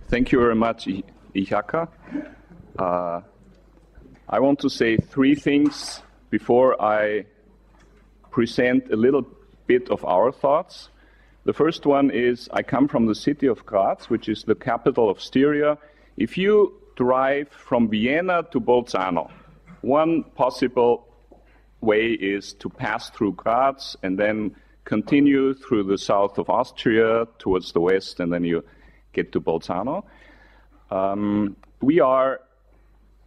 Thank you very much, Ihaka. I want to say three things before I present a little bit of our thoughts. The first one is I come from the city of Graz, which is the capital of Styria. If you drive from Vienna to Bolzano, one possible way is to pass through Graz and then continue through the south of Austria towards the west, and then you get to Bolzano. We are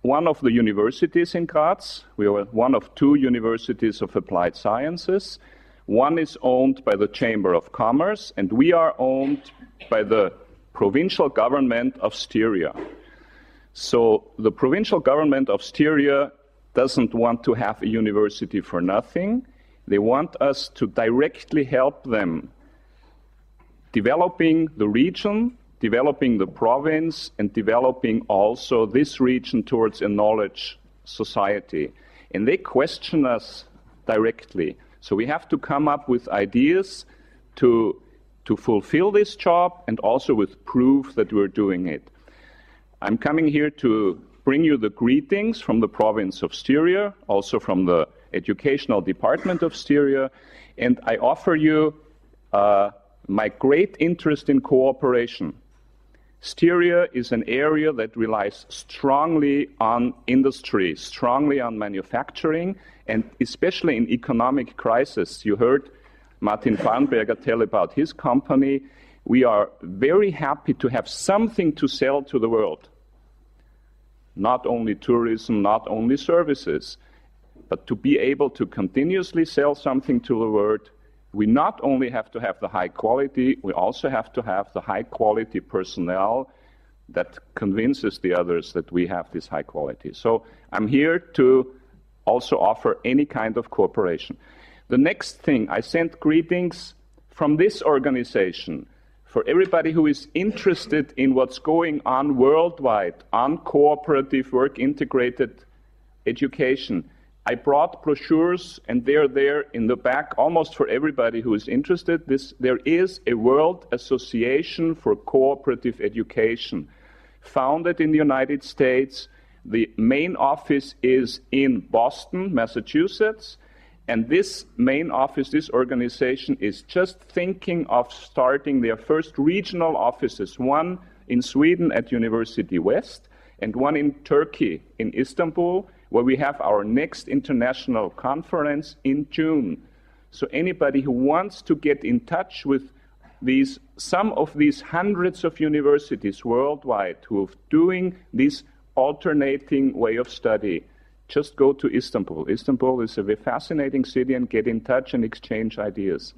one of the universities in Graz. We are one of two universities of applied sciences. One is owned by the Chamber of Commerce, and we are owned by the provincial government of Styria. So the provincial government of Styria doesn't want to have a university for nothing. They want us to directly help them developing the region, developing the province, and developing also this region towards a knowledge society. And they question us directly. So we have to come up with ideas to fulfill this job and also with proof that we're doing it. I'm coming here to bring you the greetings from the province of Styria, also from the educational department of Styria, and I offer you my great interest in cooperation. Styria is an area that relies strongly on industry, strongly on manufacturing, and especially in economic crisis. You heard Martin Farnberger tell about his company. We are very happy to have something to sell to the world. Not only tourism, not only services, but to be able to continuously sell something to the world, we not only have to have the high quality, we also have to have the high quality personnel that convinces the others that we have this high quality. So I'm here to also offer any kind of cooperation. The next thing, I sent greetings from this organization for everybody who is interested in what's going on worldwide on cooperative work integrated education. I brought brochures, and they're there in the back almost for everybody who is interested. There is a World Association for Cooperative Education, founded in the United States. The main office is in Boston, Massachusetts, and this main office, this organization, is just thinking of starting their first regional offices, one in Sweden at University West, and one in Turkey, in Istanbul, where we have our next international conference in June. So anybody who wants to get in touch with some of these hundreds of universities worldwide who are doing this alternating way of study, just go to Istanbul. Istanbul is a very fascinating city, and get in touch and exchange ideas.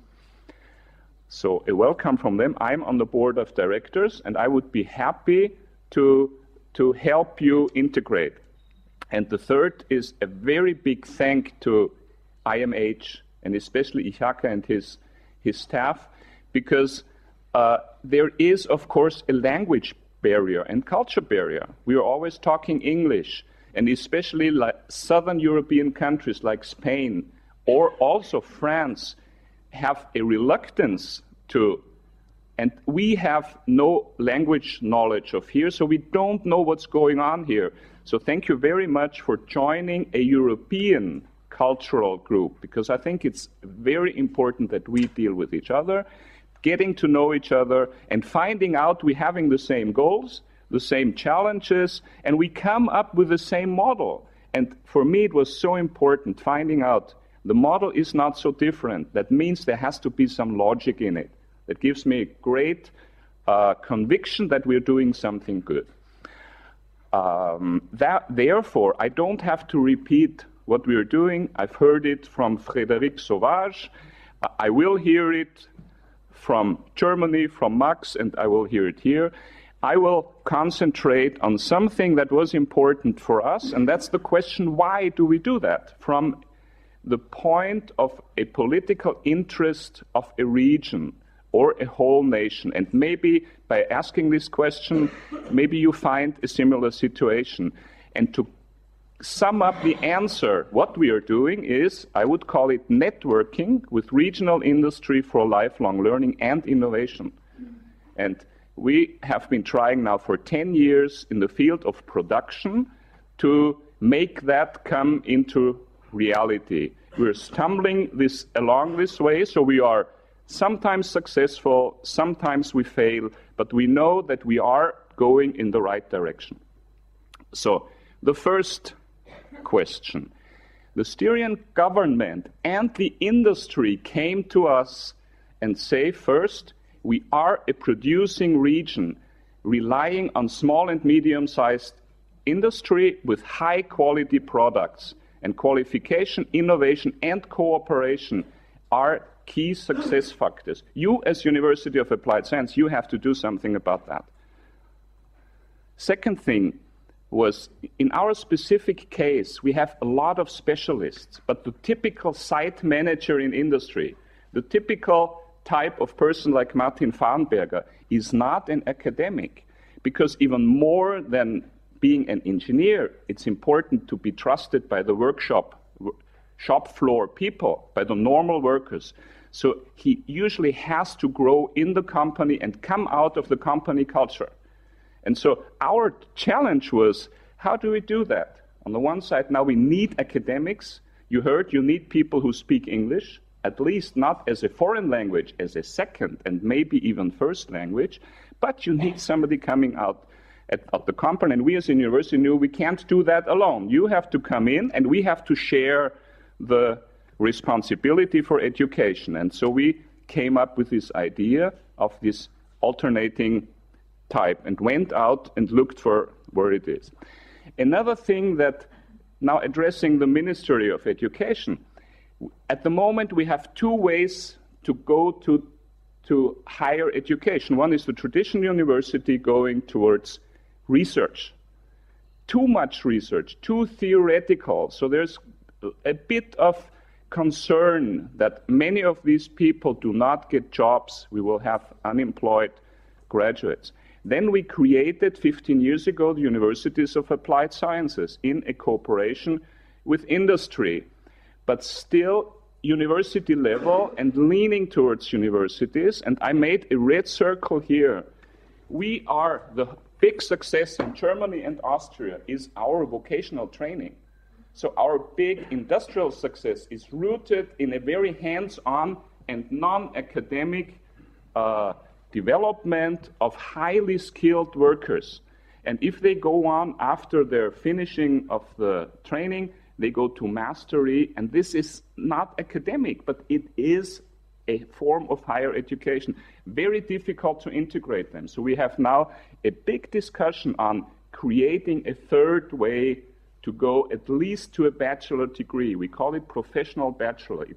So a welcome from them. I'm on the board of directors, and I would be happy to help you integrate. And the third is a very big thank to IMH, and especially Ihaka and his staff, because there is, of course, a language barrier and culture barrier. We are always talking English, and especially like southern European countries like Spain or also France have a reluctance to, and we have no language knowledge of here, so we don't know what's going on here. So thank you very much for joining a European cultural group, because I think it's very important that we deal with each other, getting to know each other, and finding out we're having the same goals, the same challenges, and we come up with the same model. And for me, it was so important finding out the model is not so different. That means there has to be some logic in it. That gives me great conviction that we're doing something good. Therefore, I don't have to repeat what we are doing. I've heard it from Frédéric Sauvage. I will hear it from Germany, from Max, and I will hear it here. I will concentrate on something that was important for us, and that's the question, why do we do that? From the point of a political interest of a region or a whole nation. And maybe by asking this question, maybe you find a similar situation. And to sum up the answer, what we are doing is, I would call it networking with regional industry for lifelong learning and innovation. And we have been trying now for 10 years in the field of production to make that come into reality. We're stumbling along this way, so we are sometimes successful, sometimes we fail, but we know that we are going in the right direction. So, the first question. The Styrian government and the industry came to us and say, first, we are a producing region relying on small and medium-sized industry with high-quality products. And qualification, innovation, and cooperation are key success factors. You, as University of Applied Science, you have to do something about that. Second thing was, in our specific case, we have a lot of specialists, but the typical site manager in industry, the typical type of person like Martin Farnberger, is not an academic, because even more than being an engineer, it's important to be trusted by the shop floor people, by the normal workers. So he usually has to grow in the company and come out of the company culture. And so our challenge was, how do we do that? On the one side, now we need academics. You heard you need people who speak English, at least not as a foreign language, as a second and maybe even first language, but you need somebody coming out at the company. And we as a university knew we can't do that alone. You have to come in and we have to share the responsibility for education. And so we came up with this idea of this alternating type and went out and looked for where it is. Another thing that, now addressing the Ministry of Education, at the moment we have two ways to go to higher education. One is the traditional university going towards research. Too much research, too theoretical. So there's a bit of concern that many of these people do not get jobs. We will have unemployed graduates. Then we created 15 years ago the Universities of Applied Sciences in a cooperation with industry, but still university level and leaning towards universities. And I made a red circle here. We are, the big success in Germany and Austria is our vocational training. So our big industrial success is rooted in a very hands-on and non-academic development of highly skilled workers. And if they go on after their finishing of the training, they go to mastery, and this is not academic, but it is a form of higher education. Very difficult to integrate them. So we have now a big discussion on creating a third way to go at least to a bachelor degree. We call it professional bachelor. It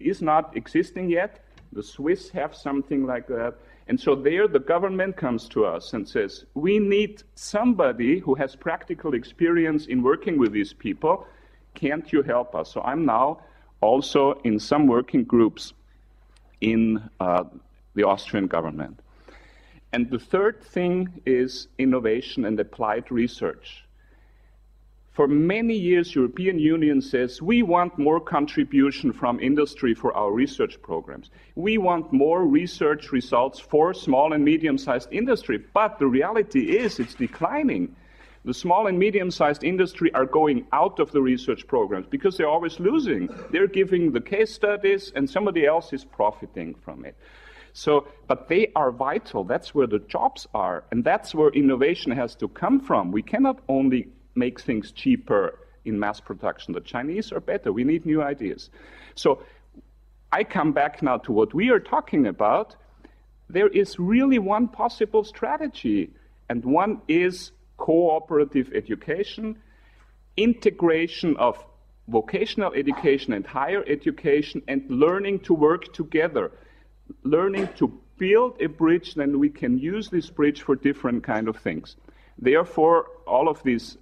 is not existing yet. The Swiss have something like that. And so there the government comes to us and says, we need somebody who has practical experience in working with these people. Can't you help us? So I'm now also in some working groups in the Austrian government. And the third thing is innovation and applied research. For many years, European Union says, we want more contribution from industry for our research programs. We want more research results for small and medium-sized industry. But the reality is it's declining. The small and medium-sized industry are going out of the research programs because they're always losing. They're giving the case studies and somebody else is profiting from it. So, but they are vital. That's where the jobs are. And that's where innovation has to come from. We cannot only make things cheaper in mass production. The Chinese are better. We need new ideas. So I come back now to what we are talking about. There is really one possible strategy, and one is cooperative education, integration of vocational education and higher education, and learning to work together, learning to build a bridge, then we can use this bridge for different kind of things. Therefore, all of these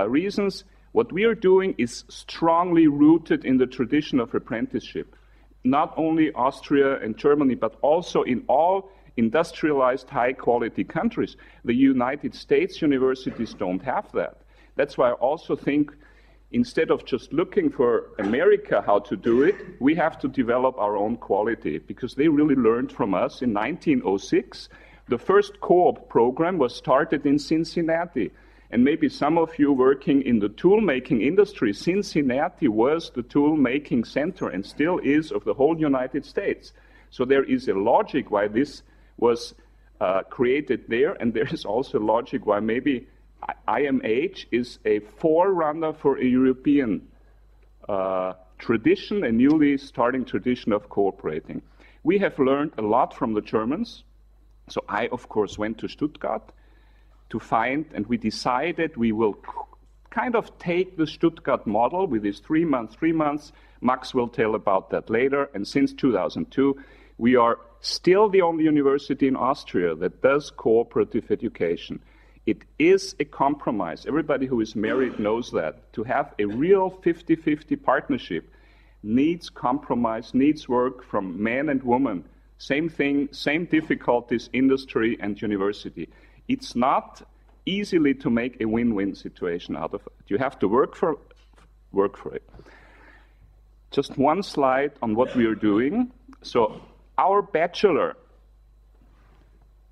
reasons, what we are doing is strongly rooted in the tradition of apprenticeship. Not only Austria and Germany, but also in all industrialized high-quality countries. The United States universities don't have that. That's why I also think instead of just looking for America how to do it, we have to develop our own quality, because they really learned from us. In 1906, the first co-op program was started in Cincinnati. And maybe some of you working in the tool-making industry, Cincinnati was the tool-making center and still is of the whole United States. So there is a logic why this was created there, and there is also logic why maybe IMH is a forerunner for a European tradition, a newly starting tradition of cooperating. We have learned a lot from the Germans. So I, of course, went to Stuttgart to find, and we decided we will kind of take the Stuttgart model with this 3 months. Max will tell about that later. And since 2002, we are still the only university in Austria that does cooperative education. It is a compromise. Everybody who is married knows that. To have a real 50-50 partnership needs compromise, needs work from men and women. Same thing, same difficulties, industry and university. It's not easily to make a win-win situation out of it. You have to work for it. Just one slide on what we are doing. So our bachelor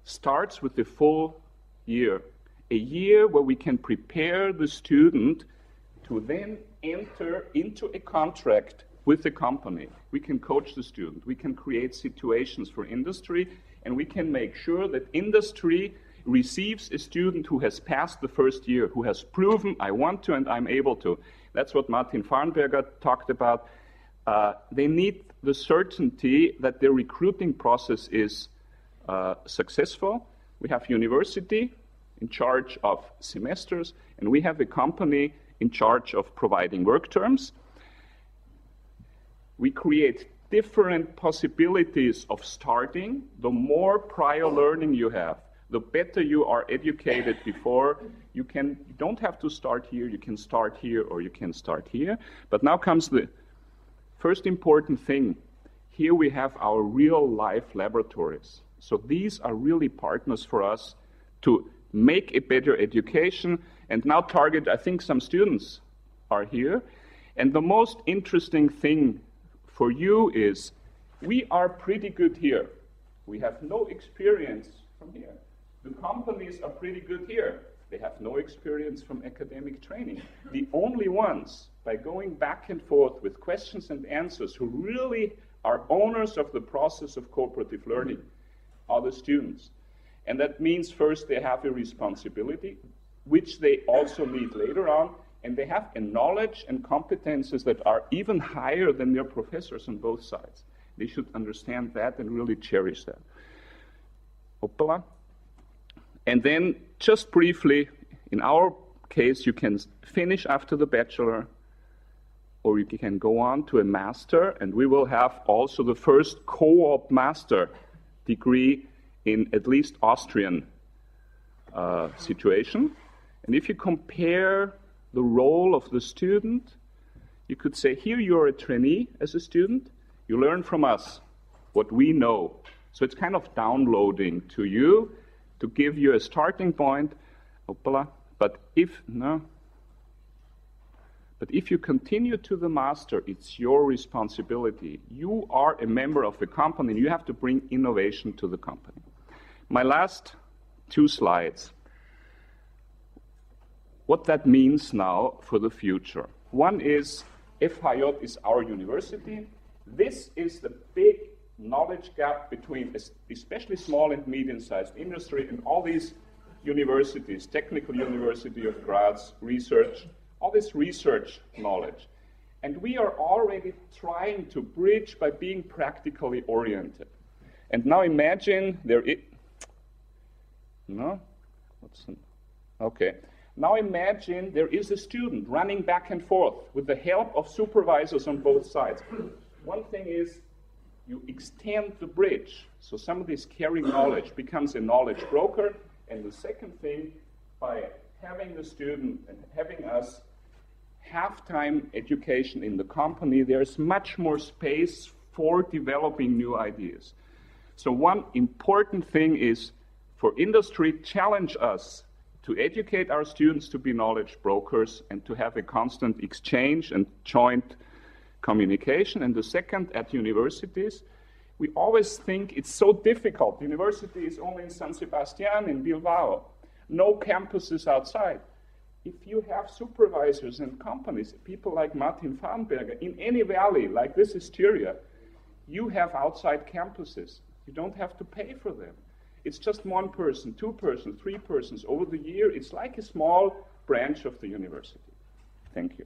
starts with the full year. A year where we can prepare the student to then enter into a contract with the company. We can coach the student, we can create situations for industry, and we can make sure that industry receives a student who has passed the first year, who has proven, I want to and I'm able to. That's what Martin Farnberger talked about. They need the certainty that their recruiting process is successful. We have university in charge of semesters, and we have a company in charge of providing work terms. We create different possibilities of starting. The more prior learning you have, the better you are educated before. You don't have to start here, you can start here or you can start here. But now comes the first important thing. Here we have our real life laboratories. So these are really partners for us to make a better education, and now target, I think some students are here. And the most interesting thing for you is, we are pretty good here. We have no experience from here. The companies are pretty good here. They have no experience from academic training. The only ones, by going back and forth with questions and answers, who really are owners of the process of cooperative learning, are the students. And that means first they have a responsibility, which they also need later on, and they have a knowledge and competences that are even higher than their professors on both sides. They should understand that and really cherish that. Hoppala. And then, just briefly, in our case, you can finish after the bachelor, or you can go on to a master, and we will have also the first co-op master degree in at least Austrian situation. And if you compare the role of the student, you could say, here you're a trainee as a student, you learn from us what we know. So it's kind of downloading to you to give you a starting point. But if you continue to the master, it's your responsibility. You are a member of the company, and you have to bring innovation to the company. My last 2 slides. What that means now for the future. One is, FHJ is our university. This is the big knowledge gap between especially small and medium-sized industry and all these universities, Technical University of Graz, research, all this research knowledge. And we are already trying to bridge by being practically oriented. And now imagine Now imagine there is a student running back and forth with the help of supervisors on both sides. One thing is, you extend the bridge, so somebody's carrying knowledge becomes a knowledge broker. And the second thing, by having the student and having us half-time education in the company, there's much more space for developing new ideas. So one important thing is, for industry, challenge us to educate our students to be knowledge brokers and to have a constant exchange and joint communication. And the second, at universities, we always think it's so difficult. The university is only in San Sebastian, in Bilbao. No campuses outside. If you have supervisors and companies, people like Martin Farnberger, in any valley, like this is Styria, you have outside campuses. You don't have to pay for them. It's just one person, two persons, three persons. Over the year, it's like a small branch of the university. Thank you.